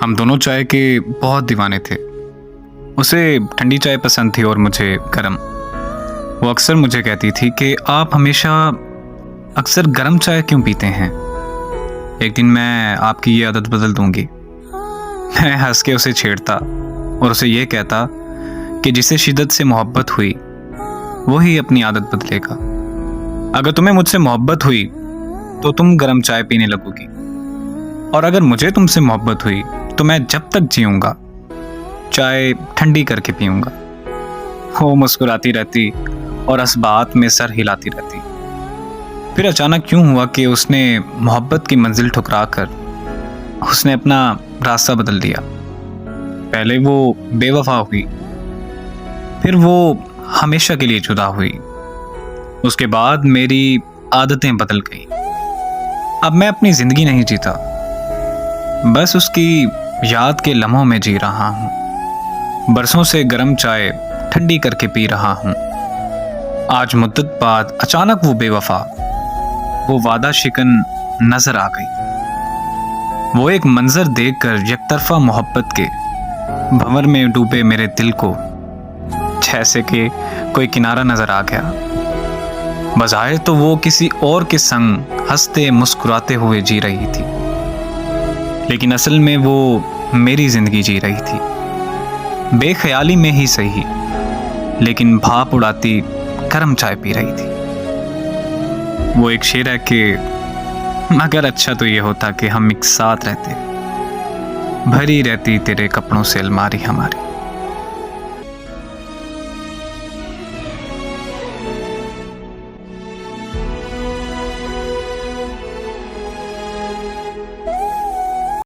हम दोनों चाय के बहुत दीवाने थे। उसे ठंडी चाय पसंद थी और मुझे गर्म। वो अक्सर मुझे कहती थी कि आप हमेशा अक्सर गर्म चाय क्यों पीते हैं, एक दिन मैं आपकी ये आदत बदल दूंगी। मैं हंस के उसे छेड़ता और उसे ये कहता कि जिसे शिद्दत से मोहब्बत हुई वही अपनी आदत बदलेगा। अगर तुम्हें मुझसे मोहब्बत हुई तो तुम गर्म चाय पीने लगोगी, और अगर मुझे तुमसे मोहब्बत हुई तो मैं जब तक जीऊंगा चाय ठंडी करके पीऊंगा। वो मुस्कुराती रहती और इस बात में सर हिलाती रहती। फिर अचानक क्यों हुआ कि उसने मोहब्बत की मंजिल ठुकरा कर उसने अपना रास्ता बदल दिया। पहले वो बेवफा हुई, फिर वो हमेशा के लिए जुदा हुई। उसके बाद मेरी आदतें बदल गई। अब मैं अपनी जिंदगी नहीं जीता, बस उसकी याद के लम्हों में जी रहा हूं। बरसों से गर्म चाय ठंडी करके पी रहा हूं। आज मुद्दत बाद अचानक वो बेवफा, वो वादा शिकन नजर आ गई। वो एक मंजर देखकर यकतरफा मोहब्बत के भंवर में डूबे मेरे दिल को जैसे कि कोई किनारा नजर आ गया। बजाय तो वो किसी और के संग हंसते मुस्कुराते हुए जी रही थी, लेकिन असल में वो मेरी जिंदगी जी रही थी। बेख्याली में ही सही, लेकिन भाप उड़ाती गर्म चाय पी रही थी। वो एक शेर है कि मगर अच्छा तो ये होता कि हम एक साथ रहते, भरी रहती तेरे कपड़ों से अलमारी हमारी।